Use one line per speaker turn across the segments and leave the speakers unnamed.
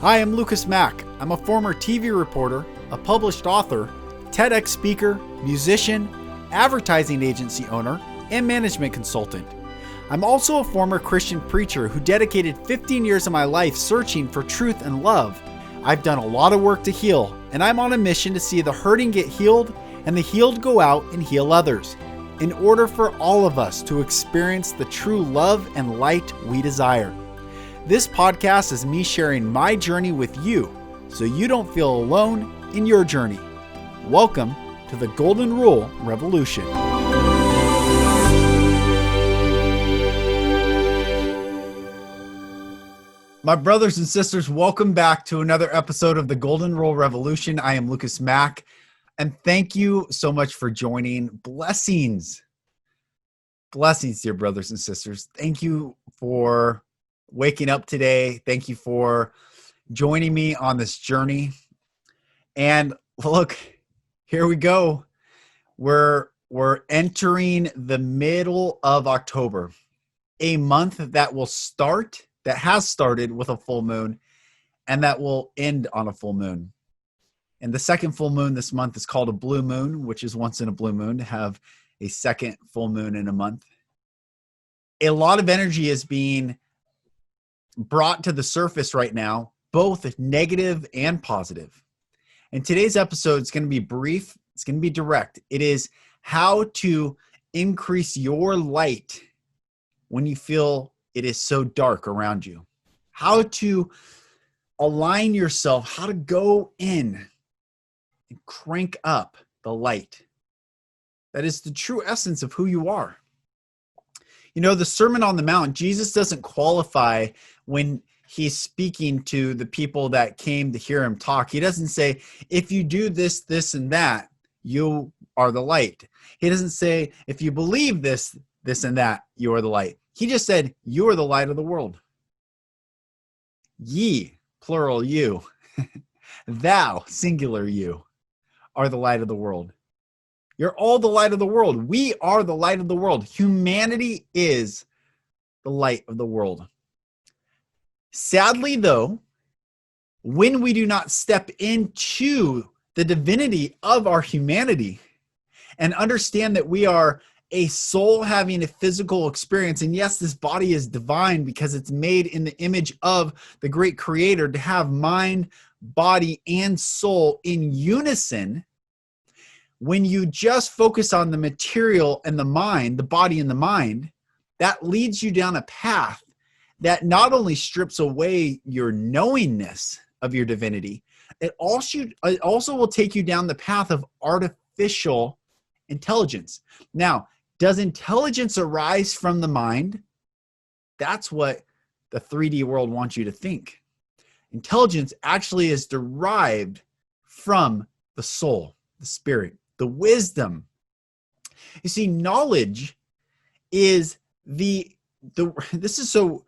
Hi, I'm Lucas Mack. I'm a former TV reporter, a published author, TEDx speaker, musician, advertising agency owner, and management consultant. I'm also a former Christian preacher who dedicated 15 years of my life searching for truth and love. I've done a lot of work to heal, and I'm on a mission to see the hurting get healed and the healed go out and heal others, in order for all of us to experience the true love and light we desire. This podcast is me sharing my journey with you, so you don't feel alone in your journey. Welcome to the Golden Rule Revolution. My brothers and sisters, welcome back to another episode of the Golden Rule Revolution. I am Lucas Mack, and thank you so much for joining. Blessings, dear brothers and sisters. Thank you for waking up today. Thank you for joining me on this journey. And look, here we go. We're entering the middle of October, a month that has started with a full moon, and that will end on a full moon. And the second full moon this month is called a blue moon, which is once in a blue moon to have a second full moon in a month. A lot of energy is being brought to the surface right now, both negative and positive. And today's episode is going to be brief. It's going to be direct. It is how to increase your light when you feel it is so dark around you. How to align yourself, how to go in and crank up the light. That is the true essence of who you are. You know, the Sermon on the Mount, Jesus doesn't qualify when he's speaking to the people that came to hear him talk. He doesn't say, if you do this, this, and that, you are the light. He doesn't say, if you believe this, this, and that, you are the light. He just said, you are the light of the world. Ye, plural you, thou, singular you, are the light of the world. You're all the light of the world. We are the light of the world. Humanity is the light of the world. Sadly, though, when we do not step into the divinity of our humanity and understand that we are a soul having a physical experience, and yes, this body is divine because it's made in the image of the great creator to have mind, body, and soul in unison. When you just focus on the material and the mind, the body and the mind, that leads you down a path that not only strips away your knowingness of your divinity, it also will take you down the path of artificial intelligence. Now, does intelligence arise from the mind? That's what the 3D world wants you to think. Intelligence actually is derived from the soul, the spirit, the wisdom. You see, knowledge is this is so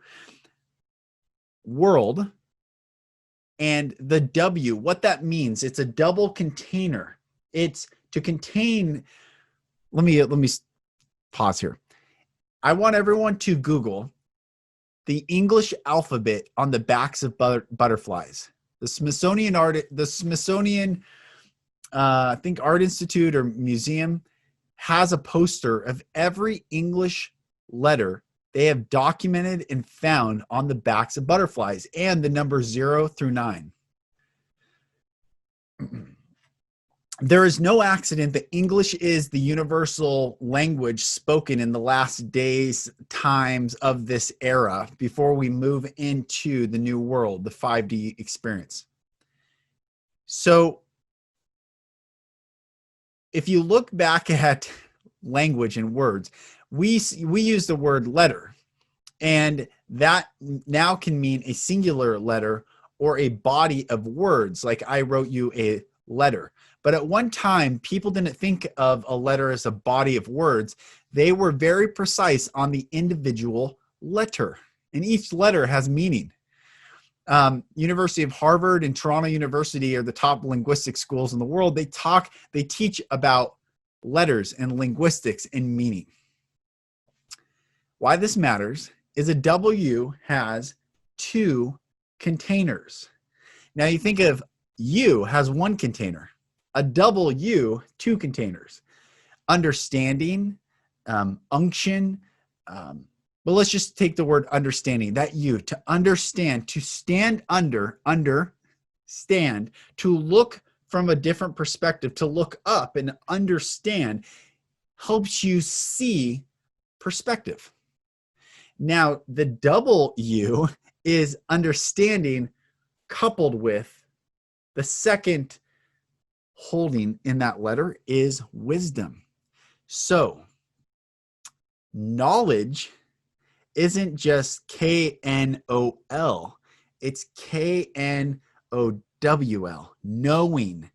world, and the W, what that means, it's a double container. It's to contain, let me pause here. I want everyone to Google the English alphabet on the backs of butterflies. The Smithsonian I think Art Institute or Museum has a poster of every English letter they have documented and found on the backs of butterflies and the number 0 through 9. There is no accident that English is the universal language spoken in the last days, times of this era before we move into the new world, the 5D experience. So, if you look back at language and words, we use the word letter, and that now can mean a singular letter or a body of words, like I wrote you a letter. But at one time, people didn't think of a letter as a body of words. They were very precise on the individual letter, and each letter has meaning. University of Harvard and Toronto University are the top linguistic schools in the world. They teach about letters and linguistics and meaning. Why this matters is a W has two containers. Now you think of U has one container, a double U, two containers. Understanding, unction. But let's just take the word understanding, that U, to understand, to stand understand, to look from a different perspective, to look up and understand, helps you see perspective. Now, the double U is understanding coupled with the second holding in that letter is wisdom. So, knowledge isn't just K-N-O-L, it's K-N-O-W-L, knowing.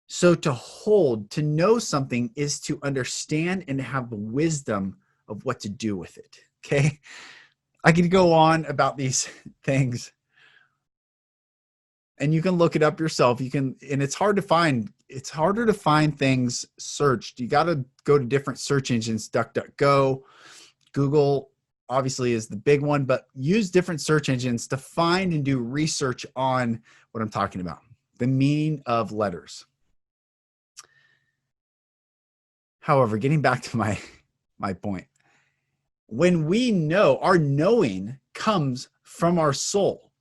So to hold, to know something is to understand and have the wisdom of what to do with it, okay? I could go on about these things, and you can look it up yourself. You can, and it's hard to find. It's harder to find things searched. You got to go to different search engines, DuckDuckGo, Google obviously is the big one, but use different search engines to find and do research on what I'm talking about, the meaning of letters. However, getting back to my point, when we know, our knowing comes from our soul.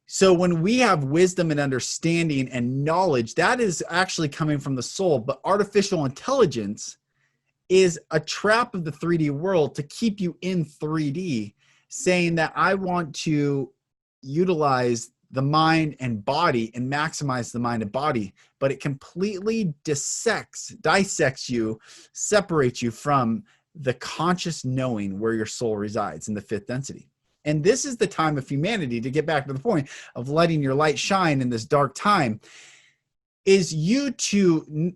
So when we have wisdom and understanding and knowledge, that is actually coming from the soul. But artificial intelligence is a trap of the 3D world to keep you in 3D, saying that I want to utilize the mind and body and maximize the mind and body, but it completely dissects you, separates you from the conscious knowing where your soul resides in the fifth density. And this is the time of humanity, to get back to the point of letting your light shine in this dark time, is you to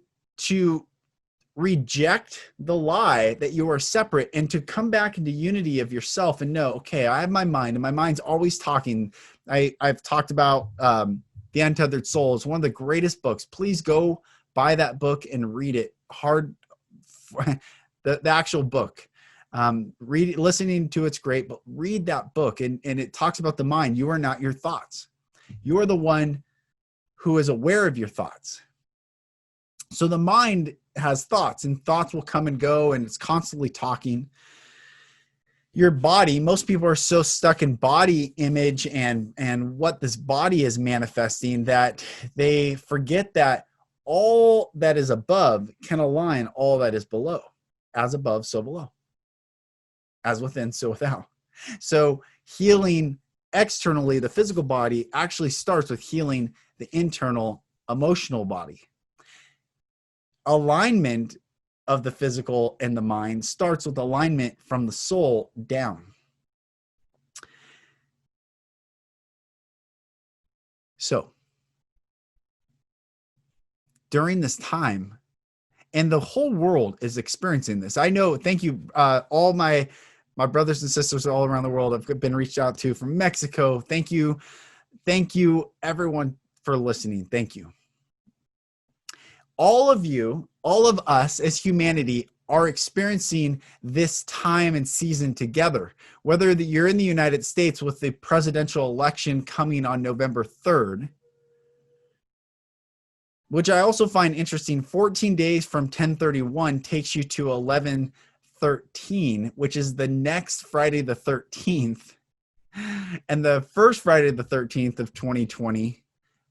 reject the lie that you are separate and to come back into unity of yourself and know, okay, I have my mind and my mind's always talking. I've talked about The Untethered Soul. It's one of the greatest books. Please go buy that book and read it. The actual book. Listening to it's great, but read that book. And it talks about the mind. You are not your thoughts. You are the one who is aware of your thoughts. So the mind has thoughts, and thoughts will come and go, and it's constantly talking. Your body, most people are so stuck in body image and what this body is manifesting that they forget that all that is above can align all that is below. As above, so below. As within, so without. So healing externally, the physical body, actually starts with healing the internal emotional body. Alignment of the physical and the mind starts with alignment from the soul down. So during this time, and the whole world is experiencing this. I know, thank you, all my brothers and sisters all around the world. I've been reached out to from Mexico. Thank you everyone for listening. Thank you. All of you, all of us as humanity are experiencing this time and season together. Whether you're in the United States with the presidential election coming on November 3rd, which I also find interesting, 14 days from 10/31 takes you to 11/13, which is the next Friday the 13th. And the first Friday the 13th of 2020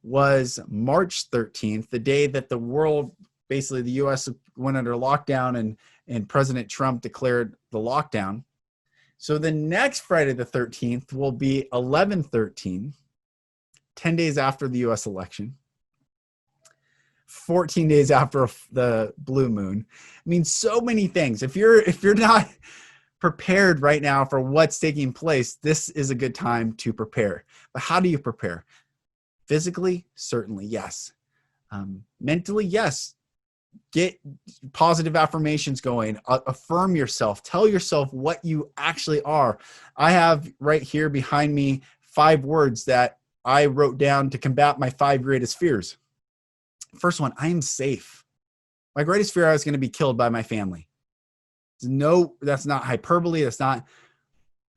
was March 13th, the day that the world, basically the US went under lockdown and President Trump declared the lockdown. So the next Friday the 13th will be 11/13, 10 days after the US election, 14 days after the blue moon. I mean, so many things. If you're not prepared right now for what's taking place, this is a good time to prepare. But how do you prepare? Physically, certainly, yes. Mentally, yes. Get positive affirmations going. Affirm yourself. Tell yourself what you actually are. I have right here behind me 5 words that I wrote down to combat my 5 greatest fears. First one, I am safe. My greatest fear, I was going to be killed by my family. No, that's not hyperbole. That's not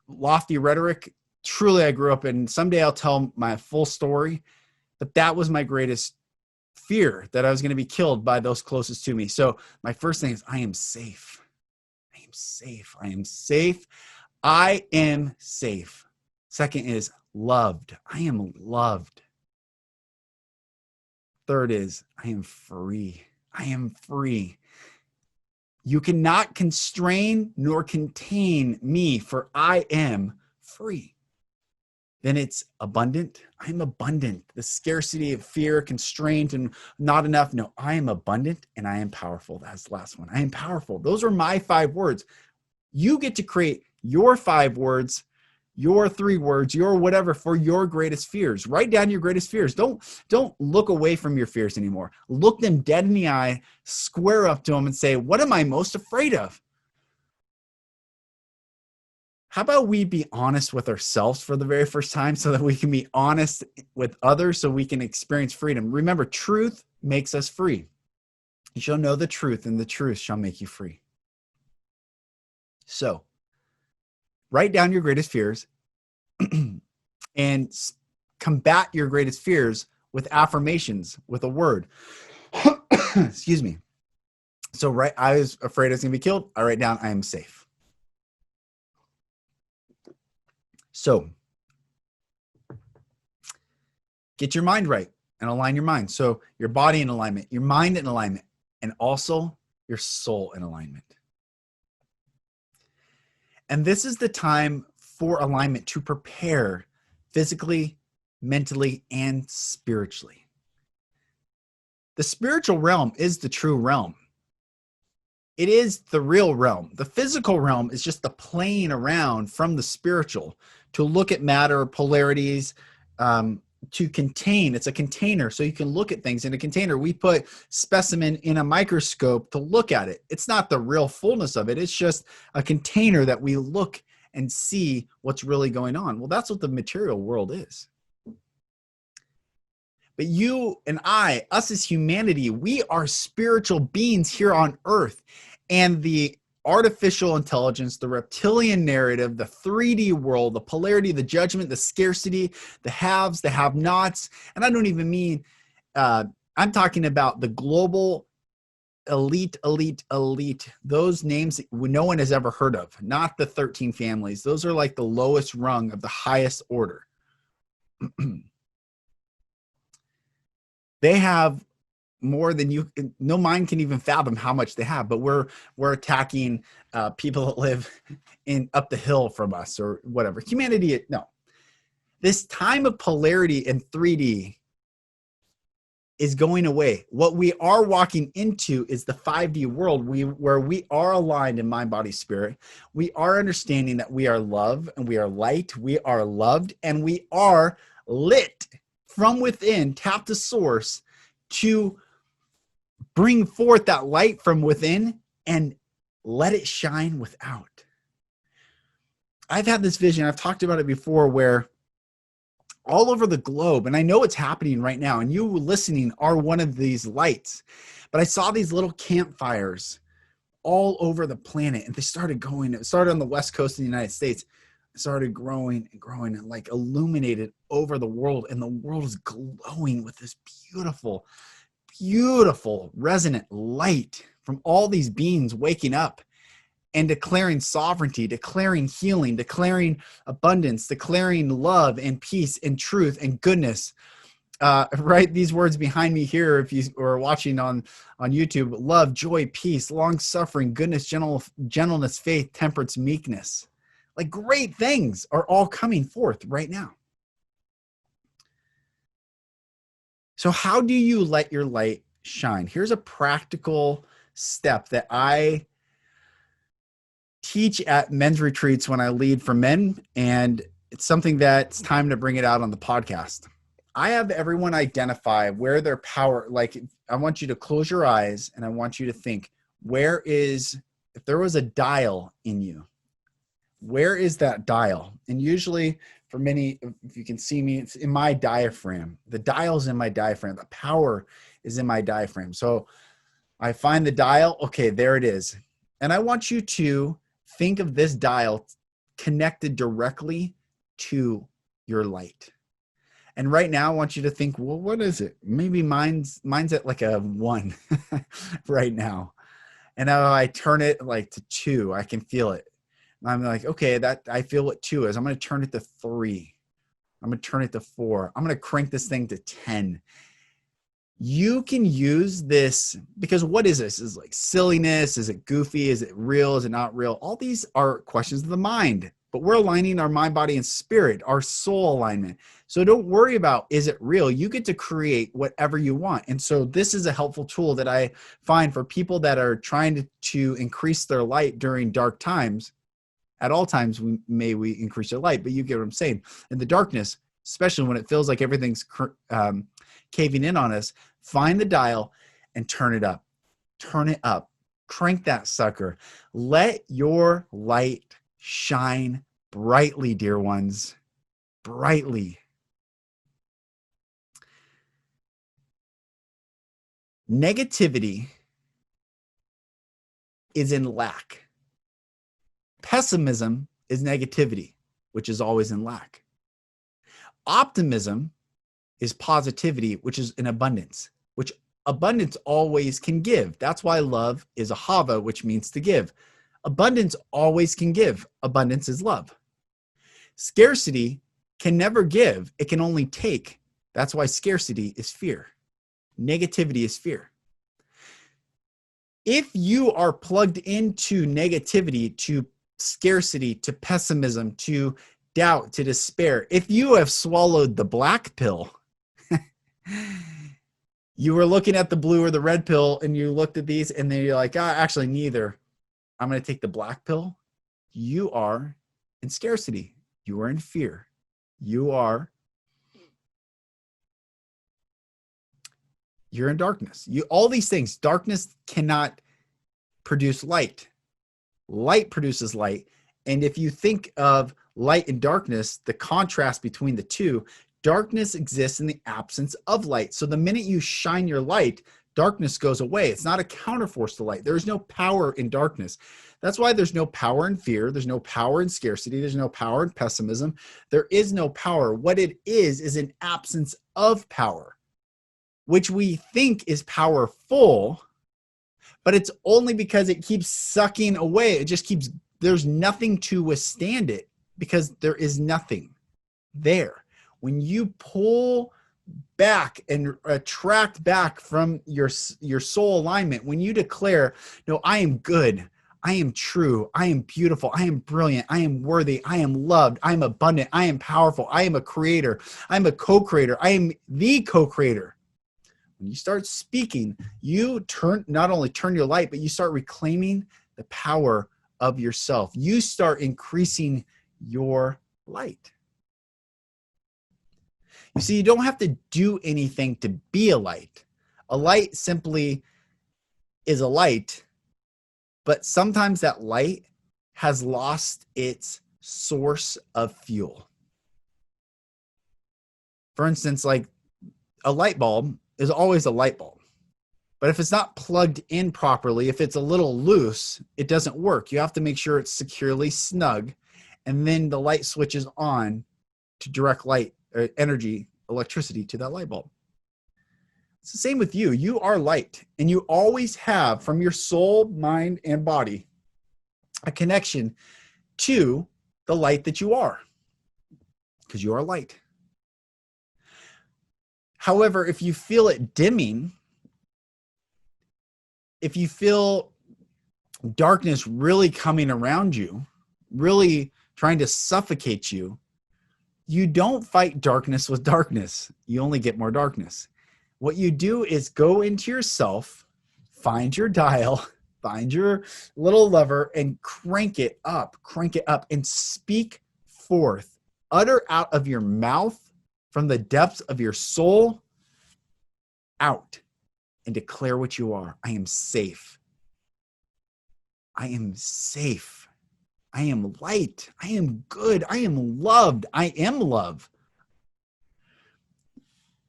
lofty rhetoric. truly, I grew up in, someday I'll tell my full story, but that was my greatest fear, that I was going to be killed by those closest to me. So my first thing is, I am safe. I am safe. I am safe. I am safe. Second is loved. I am loved. Third is, I am free. I am free. You cannot constrain nor contain me, for I am free. Then it's abundant. I am abundant. The scarcity of fear, constraint, and not enough. No, I am abundant and I am powerful. That's the last one. I am powerful. Those are my 5 words. You get to create your 5 words, your 3 words, your whatever for your greatest fears. Write down your greatest fears. Don't look away from your fears anymore. Look them dead in the eye, square up to them and say, what am I most afraid of? How about we be honest with ourselves for the very first time so that we can be honest with others so we can experience freedom? Remember, truth makes us free. You shall know the truth, and the truth shall make you free. So, write down your greatest fears and combat your greatest fears with affirmations, with a word. Excuse me. So, I was afraid I was going to be killed. I write down, I am safe. So, get your mind right and align your mind. So, your body in alignment, your mind in alignment, and also your soul in alignment. And this is the time for alignment to prepare physically, mentally, and spiritually. The spiritual realm is the true realm. It is the real realm. The physical realm is just the plane around from the spiritual to look at matter, polarities, to contain. It's a container, so you can look at things in a container. We put specimen in a microscope to look at it. It's not the real fullness of it. It's just a container that we look and see what's really going on. Well, that's what the material world is. But you and I, us as humanity, we are spiritual beings here on earth. And the artificial intelligence, the reptilian narrative, the 3D world, the polarity, the judgment, the scarcity, the haves, the have-nots. And I don't even mean, I'm talking about the global elite. Those names that no one has ever heard of, not the 13 families. Those are like the lowest rung of the highest order. They have more than you, no mind can even fathom how much they have, but we're attacking people that live in up the hill from us or whatever. Humanity, no. This time of polarity in 3D is going away. What we are walking into is the 5D world where we are aligned in mind, body, spirit. We are understanding that we are love and we are light. We are loved and we are lit from within. Tap the source to bring forth that light from within and let it shine without. I've had this vision, I've talked about it before, where all over the globe, and I know it's happening right now, and you listening are one of these lights, but I saw these little campfires all over the planet, and they started going, it started on the west coast of the United States, it started growing and growing and like illuminated over the world, and the world is glowing with this beautiful resonant light from all these beings waking up and declaring sovereignty, declaring healing, declaring abundance, declaring love and peace and truth and goodness. Write these words behind me here if you are watching on YouTube: love, joy, peace, long suffering, goodness, gentleness, faith, temperance, meekness. Like great things are all coming forth right now. So how do you let your light shine? Here's a practical step that I teach at men's retreats when I lead for men, and it's something that's time to bring it out on the podcast. I have everyone identify where their power, like I want you to close your eyes and I want you to think, if there was a dial in you, where is that dial? And usually for many, if you can see me, it's in my diaphragm. The dial's in my diaphragm. The power is in my diaphragm. So I find the dial. Okay, there it is. And I want you to think of this dial connected directly to your light. And right now I want you to think, well, what is it? Maybe mine's at like a 1 right now. And now I turn it like to 2, I can feel it. I'm like, okay, that I feel what 2 is. I'm going to turn it to 3. I'm going to turn it to 4. I'm going to crank this thing to 10. You can use this because what is this? Is like silliness? Is it goofy? Is it real? Is it not real? All these are questions of the mind, but we're aligning our mind, body, and spirit, our soul alignment. So don't worry about, is it real? You get to create whatever you want. And so this is a helpful tool that I find for people that are trying to increase their light during dark times. At all times, we increase their light, but you get what I'm saying. In the darkness, especially when it feels like everything's caving in on us, find the dial and turn it up. Turn it up. Crank that sucker. Let your light shine brightly, dear ones. Brightly. Negativity is in lack. Pessimism is negativity, which is always in lack. Optimism is positivity, which is in abundance, which abundance always can give. That's why love is a hava, which means to give. Abundance always can give. Abundance is love. Scarcity can never give. It can only take. That's why scarcity is fear. Negativity is fear. If you are plugged into negativity, to scarcity, to pessimism, to doubt, to despair, if you have swallowed the black pill, you were looking at the blue or the red pill and you looked at these and then you're like, actually neither. I'm going to take the black pill. You are in scarcity. You are in fear. You're in darkness. All these things, darkness cannot produce light. Light produces light. And if you think of light and darkness, the contrast between the two, darkness exists in the absence of light. So the minute you shine your light, darkness goes away. It's not a counterforce to light. There is no power in darkness. That's why there's no power in fear. There's no power in scarcity. There's no power in pessimism. There is no power. What it is an absence of power, which we think is powerful, but it's only because it keeps sucking away. It just keeps, there's nothing to withstand it because there is nothing there. When you pull back and attract back from your soul alignment, when you declare, no, I am good, I am true, I am beautiful, I am brilliant, I am worthy, I am loved, I am abundant, I am powerful, I am a creator, I am a co-creator, I am the co-creator. When you start speaking, you not only turn your light, but you start reclaiming the power of yourself. You start increasing your light. You see, you don't have to do anything to be a light. A light simply is a light, but sometimes that light has lost its source of fuel. For instance, like a light bulb is always a light bulb. But if it's not plugged in properly, if it's a little loose, it doesn't work. You have to make sure it's securely snug, and then the light switches on to direct light or energy, electricity to that light bulb. It's the same with you. You are light, and you always have, from your soul, mind, and body, a connection to the light that you are, because you are light. However, if you feel it dimming, if you feel darkness really coming around you, really trying to suffocate you, you don't fight darkness with darkness. You only get more darkness. What you do is go into yourself, find your dial, find your little lever, and crank it up, and speak forth. Utter out of your mouth, from the depths of your soul, out, and declare what you are. I am safe. I am safe. I am light. I am good. I am loved. I am love.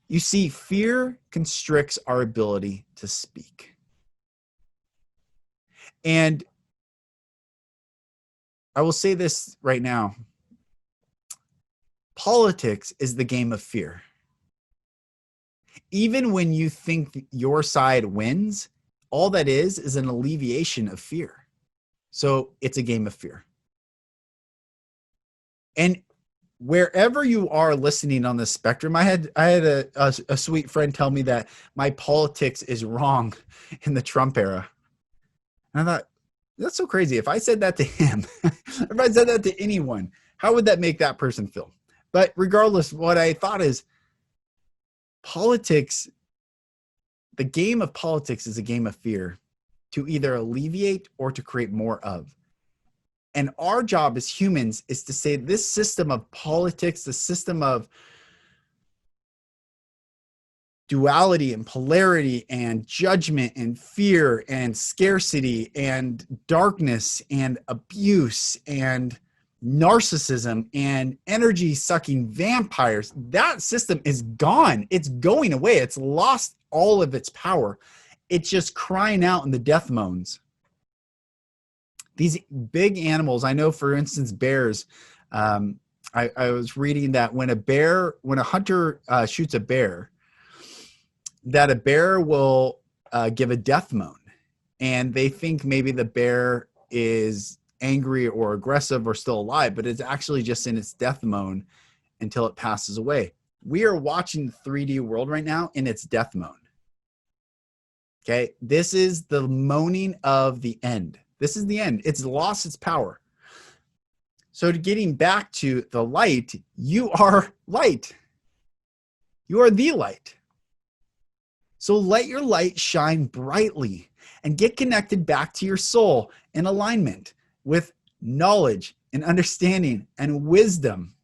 You see, fear constricts our ability to speak. And I will say this right now. Politics is the game of fear. Even when you think your side wins, all that is an alleviation of fear. So it's a game of fear. And wherever you are listening on the spectrum, I had a sweet friend tell me that my politics is wrong in the Trump era. And I thought, that's so crazy. If I said that to him, if I said that to anyone, how would that make that person feel? But regardless, what I thought is politics, the game of politics is a game of fear to either alleviate or to create more of. And our job as humans is to say this system of politics, the system of duality and polarity and judgment and fear and scarcity and darkness and abuse and narcissism and energy sucking vampires, that system is gone. It's going away. It's lost all of its power. It's just crying out in the death moans. These big animals, I know, for instance, bears. I was reading that when a hunter shoots a bear, that a bear will give a death moan, and they think maybe the bear is angry or aggressive or still alive, but it's actually just in its death moan until it passes away. We are watching the 3D world right now in its death moan. Okay, this is the moaning of the end. This is the end. It's lost its power. So getting back to the light, you are light. You are the light. So let your light shine brightly and get connected back to your soul in alignment with knowledge and understanding and wisdom.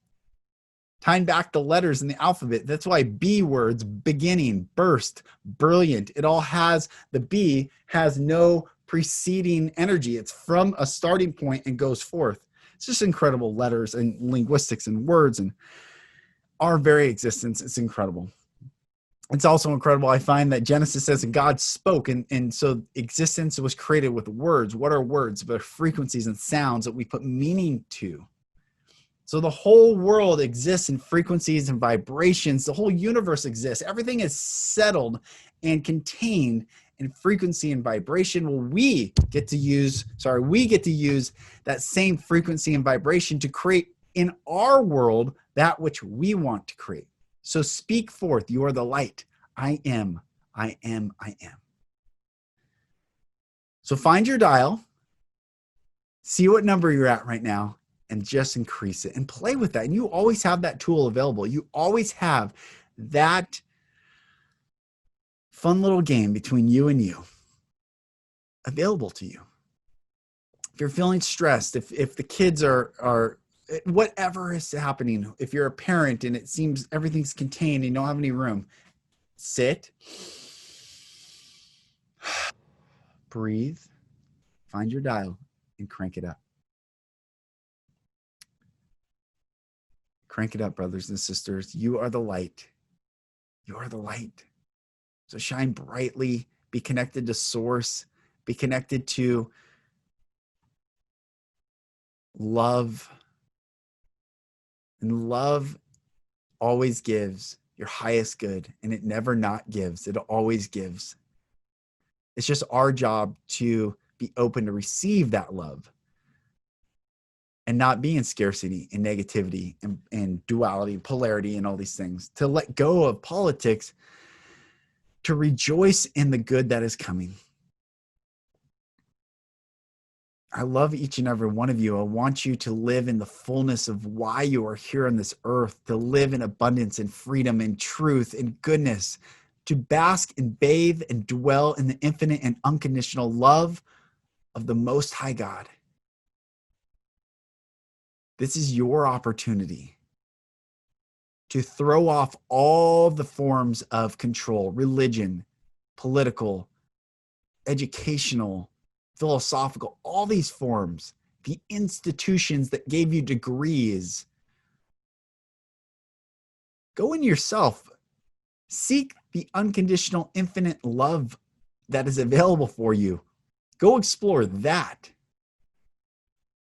Tying back the letters in the alphabet. That's why B words, beginning, burst, brilliant. It all has, the B has no preceding energy. It's from a starting point and goes forth. It's just incredible letters and linguistics and words and our very existence. It's incredible. It's also incredible. I find that Genesis says God spoke, and so existence was created with words. What are words? But frequencies and sounds that we put meaning to. So the whole world exists in frequencies and vibrations. The whole universe exists. Everything is settled and contained in frequency and vibration. Well, we get to use that same frequency and vibration to create in our world that which we want to create. So speak forth. You are the light. I am, I am, I am. So find your dial, see what number you're at right now, and just increase it and play with that. And you always have that tool available. You always have that fun little game between you and you available to you. If you're feeling stressed, if the kids are whatever is happening, if you're a parent and it seems everything's contained and you don't have any room, sit, breathe, find your dial, and crank it up. Crank it up, brothers and sisters. You are the light. You are the light. So shine brightly, be connected to source, be connected to love. And love always gives your highest good, and it never not gives. It always gives. It's just our job to be open to receive that love and not be in scarcity and negativity and duality and polarity and all these things. To let go of politics, to rejoice in the good that is coming. I love each and every one of you. I want you to live in the fullness of why you are here on this earth, to live in abundance and freedom and truth and goodness, to bask and bathe and dwell in the infinite and unconditional love of the Most High God. This is your opportunity to throw off all the forms of control, religion, political, educational, philosophical, all these forms, the institutions that gave you degrees. Go in yourself. Seek the unconditional, infinite love that is available for you. Go explore that.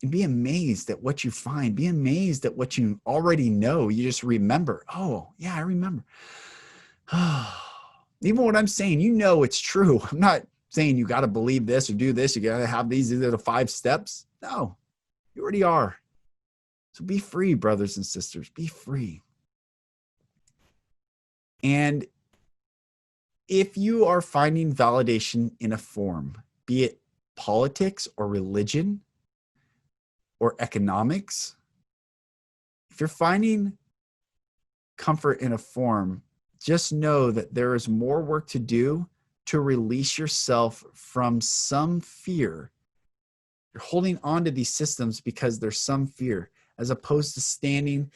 and be amazed at what you find. Be amazed at what you already know. You just remember. Oh, yeah, I remember. Even what I'm saying, you know it's true. I'm not saying you got to believe this or do this. You got to have these are the 5 steps. No, you already are. So be free, brothers and sisters. Be free. And if you are finding validation in a form, be it politics or religion or economics, if you're finding comfort in a form, just know that there is more work to do to release yourself from some fear. You're holding on to these systems because there's some fear, as opposed to standing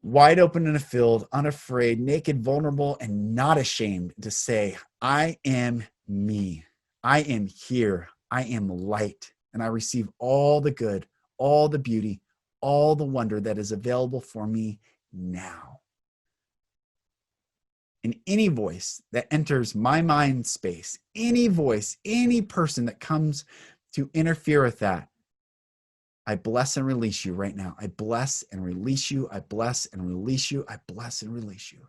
wide open in a field, unafraid, naked, vulnerable, and not ashamed to say, I am me. I am here. I am light. And I receive all the good, all the beauty, all the wonder that is available for me now. And any voice that enters my mind space, any voice, any person that comes to interfere with that, I bless and release you right now. I bless and release you. I bless and release you. I bless and release you.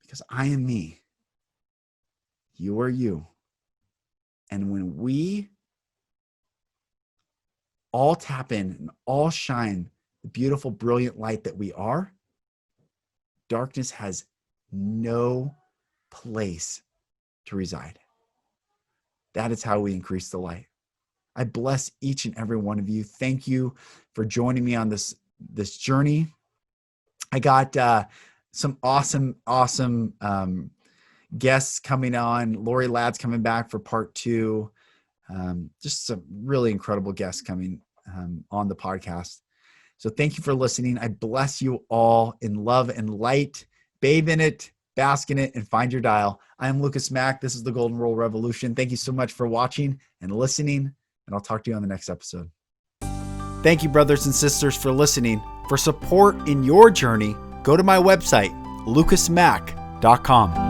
Because I am me. You are you. And when we all tap in and all shine the beautiful, brilliant light that we are, darkness has no place to reside. That is how we increase the light. I bless each and every one of you. Thank you for joining me on this journey. I got some awesome guests coming on. Lori Ladd's coming back for part 2. Just some really incredible guests coming on the podcast. So thank you for listening. I bless you all in love and light. Bathe in it, bask in it, and find your dial. I am Lucas Mack. This is the Golden Rule Revolution. Thank you so much for watching and listening, and I'll talk to you on the next episode. Thank you, brothers and sisters, for listening. For support in your journey, go to my website, lucasmack.com.